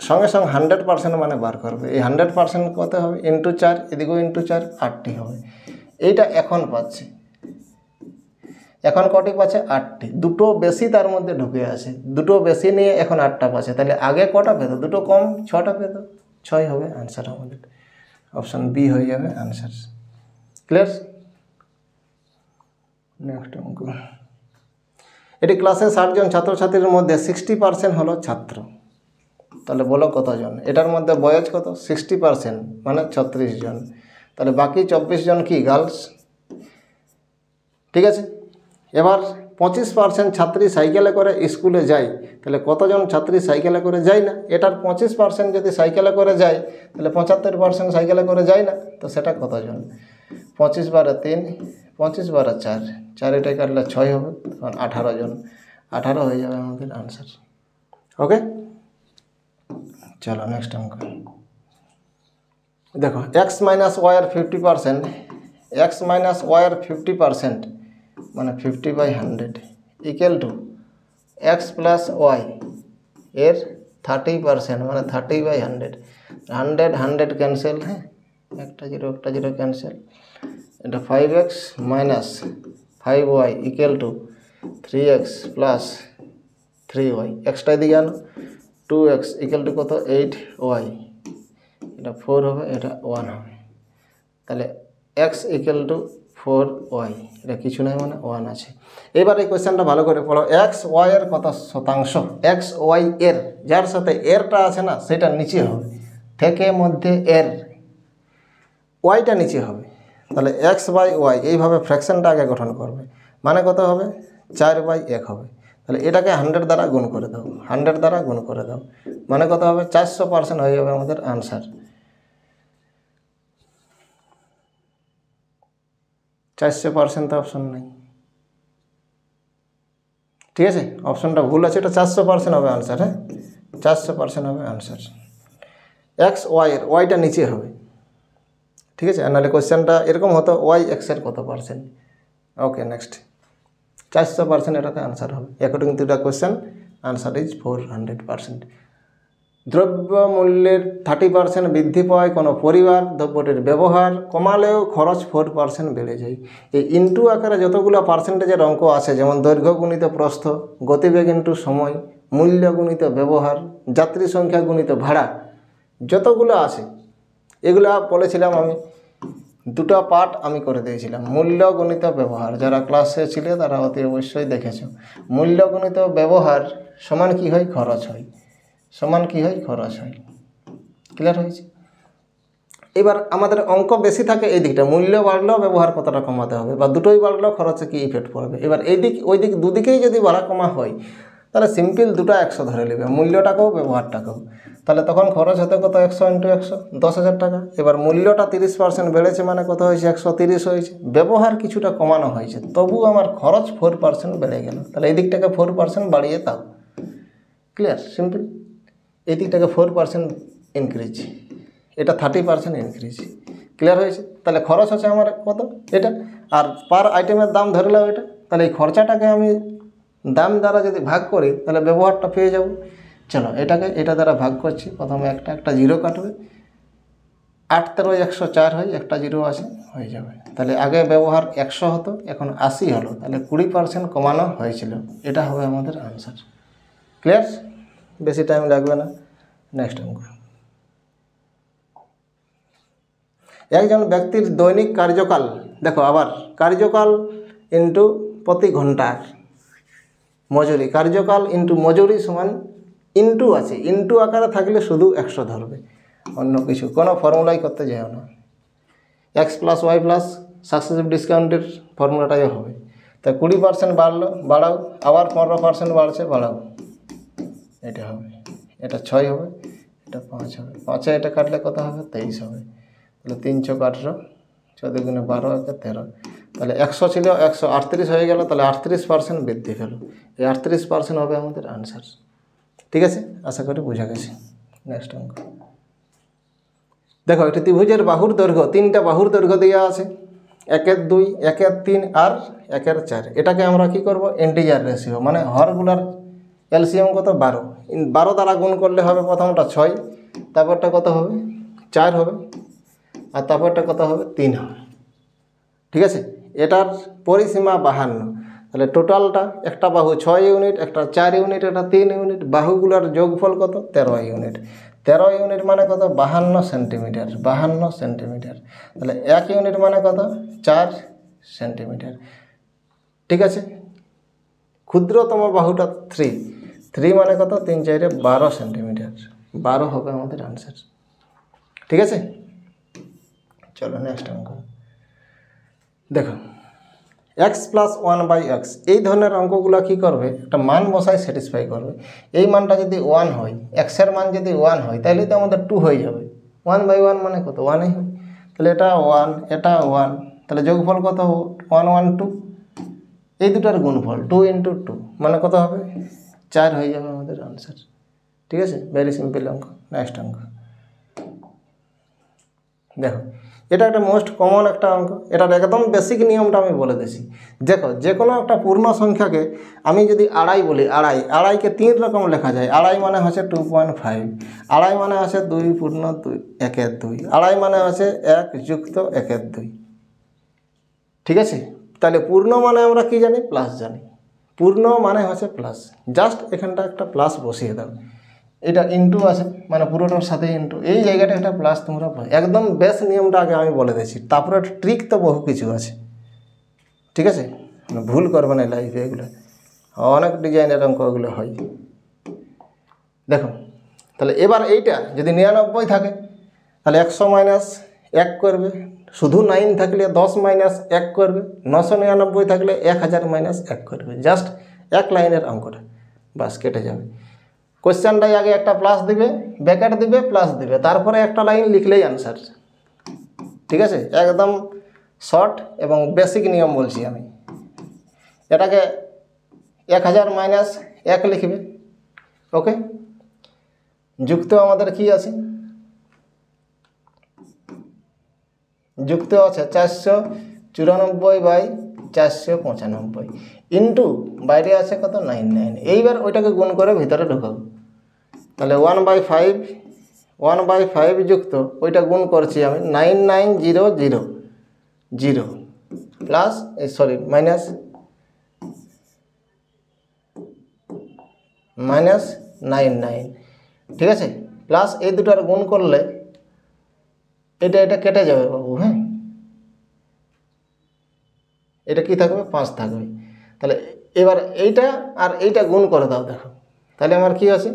সঙ্গে সঙ্গে 100% মানে বার করবে। এই 100% কত হবে? ইন্টু 4, এদিকেও ইন্টু 4, 8টি হবে। এইটা এখন পাচ্ছে, এখন কটি পাচ্ছে? 8টি, দুটো বেশি তার মধ্যে ঢুকে আছে, দুটো বেশি নিয়ে এখন 8টা পাচ্ছে, তাহলে আগে কটা পেত? দুটো কম, 6টা পেত, 6 হবে আনসার আমাদের। অপশন বি হয়ে যাবে আনসার। ক্লিয়ার? নেক্সট অঙ্ক। এটি ক্লাসে 60 জন ছাত্রছাত্রীর মধ্যে 60% হলো ছাত্র, তাহলে বলো কতজন? এটার মধ্যে বয়স কত? 60% মানে 36 জন, তাহলে বাকি 24 জন কি? গার্লস। ঠিক আছে, এবার 25% ছাত্রী সাইকেলে করে স্কুলে যায়, তাহলে কতজন ছাত্রী সাইকেলে করে যায় না? এটার 25% যদি সাইকেলে করে যায়, তাহলে 75% সাইকেলে করে যায় না, তো সেটা কতজন? 25 বারে 3, 25 বারে 4, 4 এটা কাটলে 6 হবে, তখন 18 জন, 18 হয়ে যাবে আমাদের আনসার। ওকে, চলো নেক্সট অঙ্ক। দেখো x মাইনাস ওয়াই এর 50%, x মাইনাস ওয়াই এর 50% মানে 50/100 equal to x plus y এর 30% মানে 30/100। 100 ক্যান্সেল, হ্যাঁ, একটা জিরো ক্যান্সেল, এটা 5x minus 5y equal to 3x plus 3y, extra দিকে আনো, 2x ইকুয়াল টু কত? 8y, এটা 4 হবে, এটা 1 হবে, তাহলে x ইকুয়াল টু 4y, এটা কিছু নয় মানে 1 আছে। এবার এই কোয়েশ্চেনটা ভালো করে পড়ো। x y এর কত শতাংশ? x y এর, যার সাথে এরটা আছে না সেটা নিচে হবে, থেকে মধ্যে এর ওয়াইটা নিচে হবে, তাহলে x/y এইভাবে ফ্র্যাকশনটা আগে গঠন করবে, মানে কত হবে? 4/1 হবে, তাহলে এটাকে 100 দ্বারা গুণ করে দাও, 100 দ্বারা গুণ করে দাও, মানে কত হবে? 400% হয়ে যাবে আমাদের আনসার। 400% তো অপশন নাই, ঠিক আছে, অপশনটা ভুল আছে, এটা 400% হবে আনসার। হ্যাঁ, 400% হবে আনসার। এক্স ওয়াই এর ওয়াইটা নিচে হবে, ঠিক আছে, আর নাহলে কোয়েশ্চেনটা এরকম হতো ওয়াই এক্সের কত পার্সেন্ট। ওকে, নেক্সট। 400% এটাতে আনসার হবে, according to the question answer is 400%। দ্রব্য মূল্যের 30% বৃদ্ধি পায় কোনো পরিবার, দ্রব্যটির ব্যবহার কমালেও খরচ 4% বেড়ে যায়। এই ইন্টু আকারে যতগুলো পার্সেন্টেজের অঙ্ক আছে, যেমন দৈর্ঘ্য গুণিত প্রস্থ, গতিবেগ ইন্টু সময়, মূল্য গুণিত ব্যবহার, যাত্রী সংখ্যা গুণিত ভাড়া, যতগুলো আছে এগুলো বলেছিলাম আমি, দুটো পার্ট আমি করে দিয়েছিলাম। মূল্য গণিত ব্যবহার, যারা ক্লাসে ছিলে তারা অতি অবশ্যই দেখেছ। মূল্য গণিত ব্যবহার সমান কি হয়? খরচ হয়, সমান কি হয়? খরচ হয়। ক্লিয়ার হয়েছে? এবার আমাদের অঙ্ক বেশি থাকে এই দিকটা, মূল্য বাড়লেও ব্যবহার কতটা কমাতে হবে, বা দুটোই বাড়লেও খরচে কী ইফেক্ট পড়বে। এবার এই দিক ওই দিক দুদিকেই যদি বাড়া কমা হয়, তাহলে সিম্পল দুটো 100 ধরে নেবে, মূল্যটাকেও ব্যবহারটাকেও। তাহলে তখন খরচ হতে কত, 100 × 100 10,000 টাকা। এবার মূল্যটা 30% বেড়েছে মানে কত হয়েছে, 130 হয়েছে। ব্যবহার কিছুটা কমানো হয়েছে, তবু আমার খরচ 4% বেড়ে গেল। তাহলে এই দিকটাকে 4% বাড়িয়ে দাও। Clear, simple. এই দিকটাকে 4% ইনক্রিজ, এটা 30% ইনক্রিজ। ক্লিয়ার হয়েছে? তাহলে খরচ হচ্ছে আমার কত, এটা। আর পার আইটেমের দাম ধরলাম এটা। তাহলে এই খরচাটাকে আমি দাম দ্বারা যদি ভাগ করি তাহলে ব্যবহারটা পেয়ে যাব। চলো এটাকে এটা দ্বারা ভাগ করছি। প্রথমে একটা জিরো কাটবে, 8 × 104 হয়, একটা জিরো আছে, হয়ে যাবে। তাহলে আগে ব্যবহার 100 হতো, এখন 80 হলো। তাহলে 20% কমানো হয়েছিল। এটা হবে আমাদের আনসার। ক্লিয়ার? বেশি টাইম লাগবে না। নেক্সট অঙ্ক। একজন ব্যক্তির দৈনিক কার্যকাল, দেখো আবার কার্যকাল ইন্টু প্রতি ঘন্টার মজুরি, কার্যকাল ইন্টু মজুরি সমান ইন্টু আছে, ইন্টু আকারে থাকলে শুধু 100 ধরবে, অন্য কিছু কোনো ফর্মুলাই করতে যাও না। x + y + সাকসেসিভ ডিসকাউন্টের ফর্মুলাটাই হবে। তা 20% বাড়লো, বাড়াও, আবার 15% বাড়ছে, বাড়াও, এটা হবে। এটা 6 হবে, এটা 5 হবে। 5-এ এটা কাটলে কত হবে, 23 হবে। তাহলে 3 × 4 = 18, 14 × 12 = 13। তাহলে 100 ছিল 138 হয়ে গেল। তাহলে 38% বৃদ্ধি পেল। এই 38% হবে আমাদের আনসার। ঠিক আছে, আশা করি বোঝা গেছে। নেক্সট অঙ্ক দেখো, একটি ত্রিভুজের বাহুর দৈর্ঘ্য, 3টা বাহুর দৈর্ঘ্য দেওয়া আছে, 1-এর 2, 1-এর 3 আর 1-এর 4। এটাকে আমরা কি করব, ইন্টিজার রেশিও, মানে হরগুলার এলসিএম কত, 12। 12 দ্বারা গুণ করলে হবে প্রথমটা 6, তারপরটা কত হবে, 4 হবে, আর তারপরটা কত হবে, 3 হবে। ঠিক আছে, এটার পরিসীমা 52। তাহলে টোটালটা, একটা বাহু 6 ইউনিট, একটা 4 ইউনিট, একটা 3 ইউনিট, বাহুগুলোর যোগফল কত, 13 ইউনিট। 13 ইউনিট মানে কত, 52 সেন্টিমিটার। 52 সেন্টিমিটার। তাহলে 1 ইউনিট মানে কত, 4 সেন্টিমিটার। ঠিক আছে, ক্ষুদ্রতম বাহুটা 3, 3 মানে কত, 3 × 4 = 12 সেন্টিমিটার। 12 হবে আমাদের আনসার। ঠিক আছে, চলো নেক্সট অঙ্ক দেখো। x + 1/x, এই ধরনের অঙ্কগুলো কী করবে, একটা মান বসায় স্যাটিসফাই করবে। এই মানটা যদি 1 হয়, এক্সের মান যদি 1 হয়, তাহলে তো আমাদের 2 হয়ে যাবে। 1/1 মানে কত, 1ই হয়। তাহলে এটা 1, এটা 1, তাহলে যোগফল কত, 1 1 2, এই দুটার গুণফল 2 × 2 মানে কত হবে, 4 হয়ে যাবে আমাদের আনসার। ঠিক আছে, ভেরি সিম্পল অঙ্ক। নেক্সট অঙ্ক দেখো, এটা একটা মোস্ট কমন একটা অঙ্ক। এটার একদম বেসিক নিয়মটা আমি বলে দিছি। দেখো, যে কোনো একটা পূর্ণ সংখ্যাকে আমি যদি আড়াই বলি, আড়াইকে 3 রকম লেখা যায়। আড়াই মানে হচ্ছে 2.5, আড়াই মানে হচ্ছে 2 পূর্ণ 2 1-এর 2, আড়াই মানে হচ্ছে 1 যুক্ত 1-এর 2। ঠিক আছে, তাহলে পূর্ণ মানে আমরা কি জানি, প্লাস জানি। পূর্ণ মানে হচ্ছে প্লাস, জাস্ট এখানটা একটা প্লাস বসিয়ে দাও। এটা ইন্টু আছে মানে পুরোটার সাথে ইন্টু, এই জায়গাটা একটা প্লাস তোমরা একদম বেস নিয়মটা আগে আমি বলে দিয়েছি। তারপরে ট্রিক তো বহু কিছু আছে। ঠিক আছে, ভুল করবে না লাইফে, এগুলো অনেক ডিজাইনের অঙ্ক এগুলো হয়। দেখো, তাহলে এবার এইটা যদি 99 থাকে তাহলে 100 - 1 করবে, শুধু 9 থাকলে 10 - 1 করবে, 999 থাকলে 1000 - 1 করবে। জাস্ট এক লাইনের অঙ্কটা, বাস কেটে যাবে। কোশ্চেনটাই আগে একটা প্লাস দিবে, ব্র্যাকেট দিবে, প্লাস দিবে, তারপরে একটা লাইন লিখলেই আনসার। ঠিক আছে, একদম শর্ট এবং বেসিক নিয়ম বলছি আমি। এটাকে 1000 - 1 লিখবে। ওকে, যুক্ত আমাদের কি আছে, যুক্ত আছে 494/495 ইন্টু বাইরে আছে কত, 99। এইবার ওইটাকে গুণ করে ভিতরে ঢোকাবো। তাহলে 1/5 যুক্ত ওইটা গুণ করছি আমি 99000 প্লাস মাইনাস 99। ঠিক আছে, প্লাস এই দুটার গুণ করলে এটা কেটে যাবে বাবু। হ্যাঁ, এটা কি থাকবে, 5 থাকবে। তাহলে এবার এইটা আর এইটা গুণ করে দাও। দেখো, তাহলে আমার কি আছে,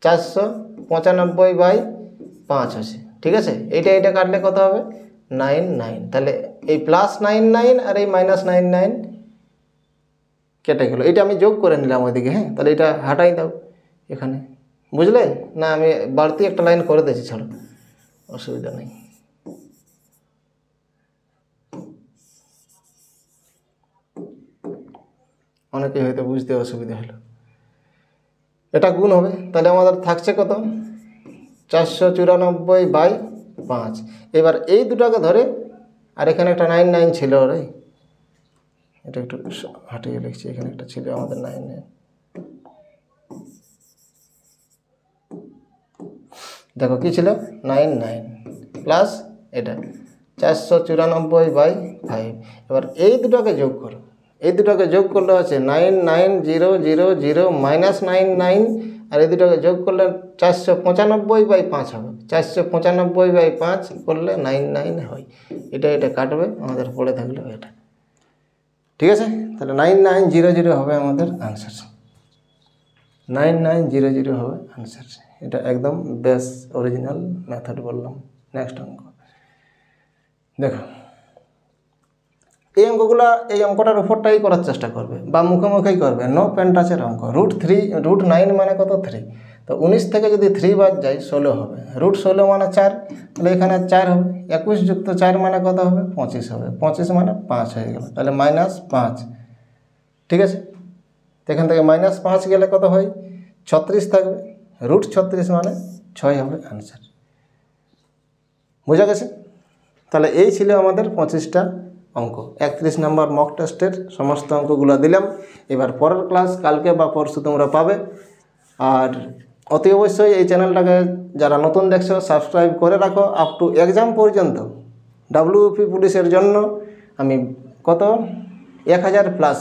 495/5 আছে। ঠিক আছে, এইটা কাটলে কত হবে, 99। তাহলে এই +99 আর এই -99 কেটে গেল, এটা আমি যোগ করে নিলাম ওইদিকে। হ্যাঁ, তাহলে এটা হাঁটাই দাও এখানে, বুঝলে না? আমি বাড়তি একটা লাইন করে দিয়েছি, ছাড়ো, অসুবিধা নেই। অনেকে হয়তো বুঝতে অসুবিধা হলো। এটা গুণ হবে, তাহলে আমাদের থাকছে কত? 494/5। এবার এই দুটাকে ধরে, আর এখানে একটা 99 ছিল রে, এটা একটু হাঁটিয়ে লিখছি, এখানে একটা ছিল আমাদের 99। দেখো কি ছিল? 99 প্লাস এটা 494/5। এবার এই দুটাকে যোগ করো, এই দুটাকে যোগ করলে আছে 99000 মাইনাস 99, আর এই দুটাকে যোগ করলে 495/5 হবে। 495/5 করলে 99 হয়। এটা কাটবে, আমাদের পড়ে থাকলো এটা। ঠিক আছে, তাহলে 9900 হবে আমাদের আনসার। 9900 হবে আনসার। এটা একদম বেস অরিজিনাল মেথড বললাম। নেক্সট অঙ্ক দেখো, এই অঙ্কগুলা এই অঙ্কটার উপরটাই করার চেষ্টা করবে বা মুখোমুখি করবে। নো পেন টাচের অঙ্ক। √9 মানে কত? 3। তো 19 থেকে যদি 3 বাদ যায় 16 হবে। √16 মানে 4, তাহলে এখানে 4 হবে। 21 যুক্ত 4 মানে কত হবে? 25 হবে। 25 মানে 5 হয়ে গেল, তাহলে -5। ঠিক আছে, তো এখান থেকে -5 গেলে কত হয়? 36 থাকবে। √36 মানে 6 হবে আনসার। বোঝা গেছে? তাহলে এই ছিল আমাদের 25টা অঙ্ক। 31 নম্বর মক টেস্টের সমস্ত অঙ্কগুলো দিলাম। এবার পরের ক্লাস কালকে বা পরশু তোমরা পাবে। আর অতি অবশ্যই এই চ্যানেলটাকে যারা নতুন দেখছো সাবস্ক্রাইব করে রাখো। আপ টু এক্সাম পর্যন্ত WP পুলিশের জন্য আমি কত 1000+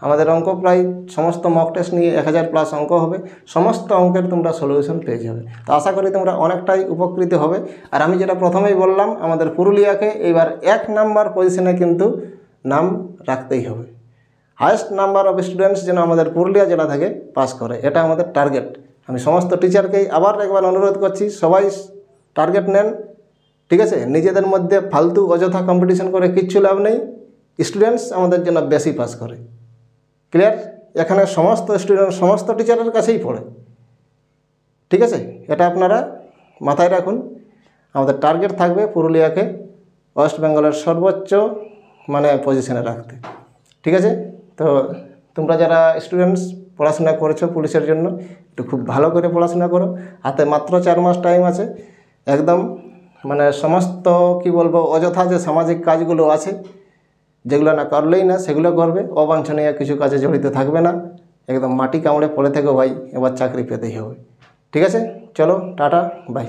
আমাদের অঙ্ক, প্রায় সমস্ত মক টেস্ট নিয়ে 1000+ অঙ্ক হবে। সমস্ত অঙ্কের তোমরা সলিউশন পেয়ে যাবে। তো আশা করি তোমরা অনেকটাই উপকৃত হবে। আর আমি যেটা প্রথমেই বললাম, আমাদের পুরুলিয়াকে এবার 1 নাম্বার পজিশনে কিন্তু নাম রাখতেই হবে। হায়েস্ট নাম্বার অফ স্টুডেন্টস যেন আমাদের পুরুলিয়া জেলা থেকে পাস করে, এটা আমাদের টার্গেট। আমি সমস্ত টিচারকেই আবার একবার অনুরোধ করছি, সবাই টার্গেট নেন। ঠিক আছে, নিজেদের মধ্যে ফালতু অযথা কম্পিটিশন করে কিচ্ছু লাভ নেই। স্টুডেন্টস আমাদের জন্য বেশি পাস করে। ক্লিয়ার? এখানে সমস্ত স্টুডেন্ট সমস্ত টিচারের কাছেই পড়ে। ঠিক আছে, এটা আপনারা মাথায় রাখুন। আমাদের টার্গেট থাকবে পুরুলিয়াকে ওয়েস্ট বেঙ্গলের সর্বোচ্চ পজিশনে রাখতে। ঠিক আছে, তো তোমরা যারা স্টুডেন্টস পড়াশোনা করেছো পুলিশের জন্য, একটু খুব ভালো করে পড়াশোনা করো। হাতে মাত্র 4 মাস টাইম আছে। একদম সমস্ত কি বলবো, অযথা যে সামাজিক কাজগুলো আছে যেগুলো না করলেই না, সেগুলো করবে। অবাঞ্ছনীয় কিছু কাজে জড়িত থাকবে না। একদম মাটি কামড়ে পড়ে থেকো ভাই, এবার চাকরি পেতেই হবে। ঠিক আছে, চলো টাটা, বাই।